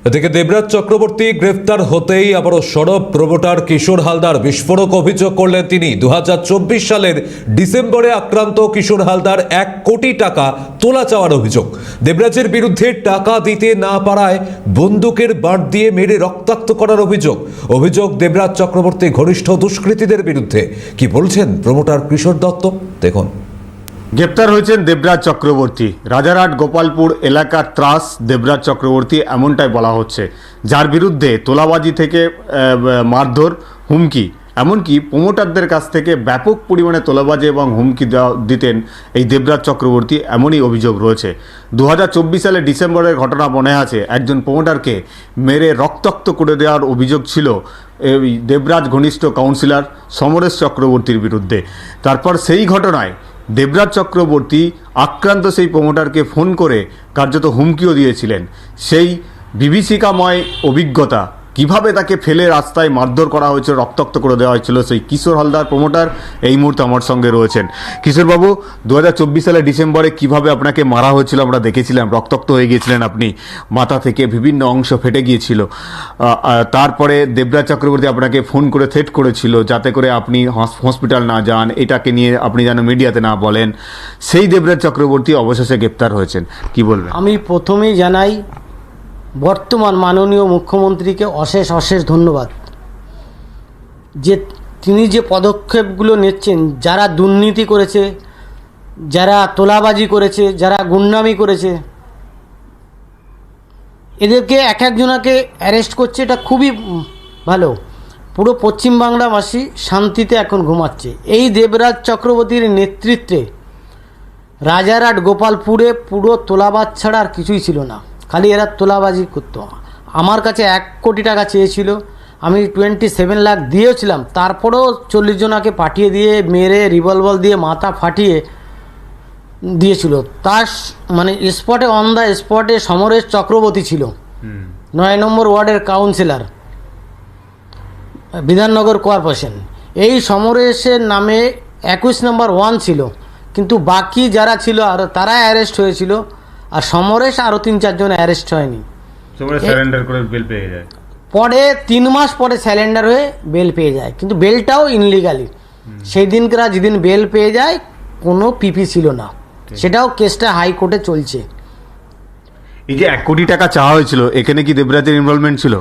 এদিকে দেবরাজ চক্রবর্তী গ্রেফতার হতেই আবারও সরব প্রমোটার কিশোর হালদার। বিস্ফোরক অভিযোগ করলেন তিনি। 2024 সালের ডিসেম্বরে আক্রান্ত কিশোর হালদার 1 কোটি টাকা তোলা চাওয়ার অভিযোগ। দেবরাজের বিরুদ্ধে টাকা দিতে না পারায় বন্দুকের বাঁট দিয়ে মেরে রক্তাক্ত করার অভিযোগ দেবরাজ চক্রবর্তী ঘনিষ্ঠ দুষ্কৃতীদের বিরুদ্ধে। কি বলছেন প্রমোটার কিশোর দত্ত, দেখুন। গ্রেপ্তার হয়েছেন দেবরাজ চক্রবর্তী। রাজারহাট গোপালপুর এলাকার ত্রাস দেবরাজ চক্রবর্তী, এমনটাই বলা হচ্ছে, যার বিরুদ্ধে তোলাবাজি থেকে মারধর, হুমকি, এমনকি প্রমোটারদের কাছ থেকে ব্যাপক পরিমাণে তোলাবাজি এবং হুমকি দিতেন এই দেবরাজ চক্রবর্তী, এমনই অভিযোগ রয়েছে। 2024 সালে ডিসেম্বরের ঘটনা মনে আছে, একজন প্রমোটারকে মেরে রক্তাক্ত করে দেওয়ার অভিযোগ ছিল এই দেবরাজ ঘনিষ্ঠ কাউন্সিলর সমরেশ চক্রবর্তীর বিরুদ্ধে। তারপর সেই ঘটনায় দেবরাজ চক্রবর্তী আক্রান্ত সেই প্রমোটারকে ফোন করে কার্যত হুমকিও দিয়েছিলেন। সেই বিভীষিকাময় অভিজ্ঞতা, কিভাবে তাকে ফেলে রাস্তায় মারধর করা হয়েছিল, রক্তাক্ত করে দেওয়া হয়েছিল, সেই কিশোর হালদার প্রমোটার এই মুহূর্তে আমার সঙ্গে রয়েছেন। কিশোরবাবু, 2024 সালে ডিসেম্বরে কিভাবে আপনাকে মারা হয়েছিল আমরা দেখেছিলাম, রক্তাক্ত হয়ে গিয়েছিলেন আপনি, মাথা থেকে বিভিন্ন অংশ ফেটে গিয়েছিল। তারপরে দেবরাজ চক্রবর্তী আপনাকে ফোন করে থ্রেট করেছিল যাতে করে আপনি হসপিটাল না যান, এটাকে নিয়ে আপনি যেন মিডিয়াতে না বলেন। সেই দেবরাজ চক্রবর্তী অবশেষে গ্রেপ্তার হয়েছেন, কি বলবেন? আমি প্রথমেই জানাই বর্তমান মাননীয় মুখ্যমন্ত্রীকে অশেষ ধন্যবাদ, যে তিনি যে পদক্ষেপগুলো নিচ্ছেন, যারা দুর্নীতি করেছে, যারা তোলাবাজি করেছে, যারা গুন্ডামি করেছে, এদেরকে এক একজনাকে অ্যারেস্ট করছে, এটা খুবই ভালো। পুরো পশ্চিমবাংলাবাসী শান্তিতে এখন ঘুমাচ্ছে। এই দেবরাজ চক্রবর্তীর নেতৃত্বে রাজারহাট গোপালপুরে পুরো তোলাবাজ ছাড়া আর কিছুই ছিল না, খালি এরা তোলাবাজি করতো। আমার কাছে 1 কোটি টাকা চেয়েছিল, আমি 27 লাখ দিয়েছিলাম। তারপরেও 40 জনাকে পাঠিয়ে দিয়ে মেরে রিভলভার দিয়ে মাথা ফাটিয়ে দিয়েছিল। তার মানে স্পটে, অন দ্য স্পটে সমরেশ চক্রবর্তী ছিল, 9 নম্বর ওয়ার্ডের কাউন্সিলর, বিধাননগর কর্পোরেশন। এই সমরেশের নামে 21 নম্বর 1 ছিল, কিন্তু বাকি যারা ছিল আর তারা অ্যারেস্ট হয়েছিল, আর সমরেশ আরও 3-4 জন অ্যারেস্ট হয়নি। সারেন্ডার করে বেল পেয়ে যায়, পরে 3 মাস পরে স্যালেন্ডার হয়ে বেল পেয়ে যায়, কিন্তু বেলটাও ইনলিগালি। সেই দিনকার যেদিন বেল পেয়ে যায় কোনো পিপি ছিল না, সেটাও কেসটা হাইকোর্টে চলছে। এই যে 1 কোটি টাকা চাওয়া হয়েছিল, এখানে কি দেবরাজের ইনভলভমেন্ট ছিল?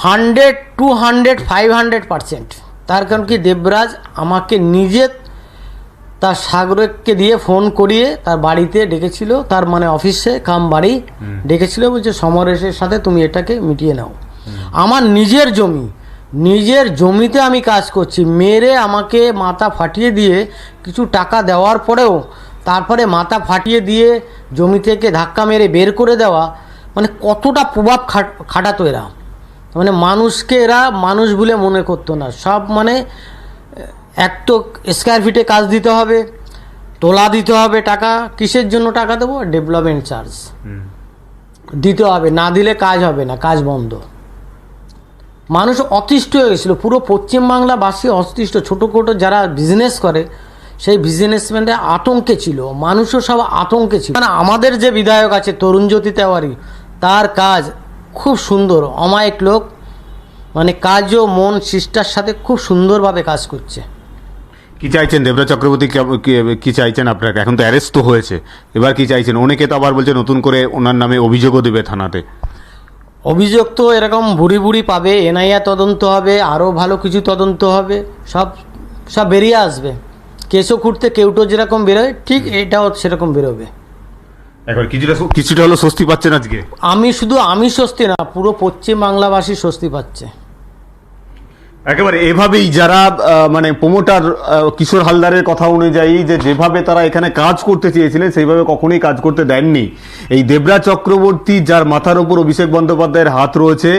100, 200, 500%। তার কারণ কি, দেবরাজ আমাকে নিজে তার সাগরকে দিয়ে ফোন করিয়ে তার বাড়িতে ডেকেছিল, তার মানে অফিসে কাম বাড়ি ডেকেছিল, বলছে সমরেশের সাথে তুমি এটাকে মিটিয়ে নাও। আমার নিজের জমিতে আমি কাজ করছি, মেরে আমাকে মাথা ফাটিয়ে দিয়ে কিছু টাকা দেওয়ার পরেও তারপরে মাথা ফাটিয়ে দিয়ে জমি থেকে ধাক্কা মেরে বের করে দেওয়া, মানে কতটা প্রভাব খাটাতো এরা। মানে মানুষকে এরা মানুষ বলে মনে করতো না। সব মানে এক তো স্কোয়ার ফিটে কাজ দিতে হবে, তোলা দিতে হবে টাকা। কিসের জন্য টাকা দেবো? ডেভেলপমেন্ট চার্জ দিতে হবে, না দিলে কাজ হবে না, কাজ বন্ধ। মানুষ অতিষ্ঠ হয়ে গেছিলো, পুরো পশ্চিমবাংলাবাসী অতিষ্ঠ। ছোটোখাটো যারা বিজনেস করে সেই বিজনেসম্যানরা আতঙ্কে ছিল, মানুষও সব আতঙ্কে ছিল। মানে আমাদের যে বিধায়ক আছে তরুণজ্যোতি তেওয়ারি, তার কাজ খুব সুন্দর, অমায়িক লোক, মানে কাজও মন শিষ্টার সাথে খুব সুন্দরভাবে কাজ করছে। কি চাইছেন দেবরাজ চক্রবর্তী, কি চাইছেন আপনাকে? এখন তো অ্যারেস্ট তো হয়েছে, এবার কি চাইছেন? অনেকে তো আবার বলছে নতুন করে ওনার নামে অভিযোগও দেবে থানাতে। অভিযোগ তো এরকম ভুড়ি পাবে, এনআইএ তদন্ত হবে, আরও ভালো কিছু তদন্ত হবে, সব বেরিয়ে আসবে। কেসও খুঁড়তে কেউটো যেরকম বেরোয়, ঠিক এটাও সেরকম বেরোবে। এখন কিছুটা হলো স্বস্তি পাচ্ছেন আজকে? আমি স্বস্তি না, পুরো পশ্চিমবাংলাবাসী স্বস্তি পাচ্ছে। একেবারে এভাবেই যারা মানে প্রমোটার কিশোর হালদারের কথা অনুযায়ী যেভাবে তারা এখানে কাজ করতে চেয়েছিলেন সেইভাবে কখনোই কাজ করতে দেননি। এই দেবরাজ চক্রবর্তী, যার মাথার ওপর অভিষেক বন্দ্যোপাধ্যায়ের হাত রয়েছে,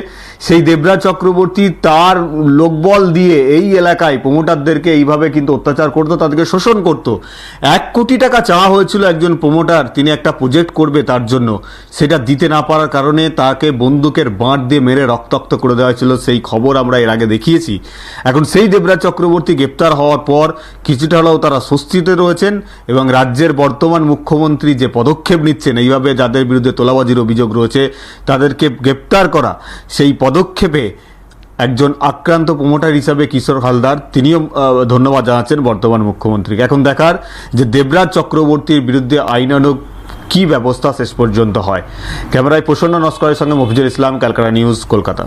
সেই দেবরাজ চক্রবর্তী তার লোকবল দিয়ে এই এলাকায় প্রমোটারদেরকে এইভাবে কিন্তু অত্যাচার করতো, তাদেরকে শোষণ করত। 1 কোটি টাকা চাওয়া হয়েছিল একজন প্রমোটার, তিনি একটা প্রজেক্ট করবে তার জন্য, সেটা দিতে না পারার কারণে তাকে বন্দুকের বাঁট দিয়ে মেরে রক্তাক্ত করে দেওয়া হয়েছিল। সেই খবর আমরা এর আগে দেখিয়েছি। এখন সেই দেবরাজ চক্রবর্তী গ্রেপ্তার হওয়ার পর কিছুটা হলেও তারা স্বস্তিতে রয়েছেন এবং রাজ্যের বর্তমান মুখ্যমন্ত্রী যে পদক্ষেপ নিচ্ছেন এইভাবে যাদের বিরুদ্ধে তোলাবাজির অভিযোগ রয়েছে তাদেরকে গ্রেপ্তার করা, সেই পদক্ষেপে একজন আক্রান্ত প্রমোটার হিসাবে কিশোর হালদার তিনিও ধন্যবাদ জানাচ্ছেন বর্তমান মুখ্যমন্ত্রীকে। এখন দেখার যে দেবরাজ চক্রবর্তীর বিরুদ্ধে আইনানুগ কী ব্যবস্থা শেষ পর্যন্ত হয়। ক্যামেরায় প্রসন্ন নস্করের সঙ্গে মফিজুল ইসলাম, ক্যালকাটা নিউজ, কলকাতা।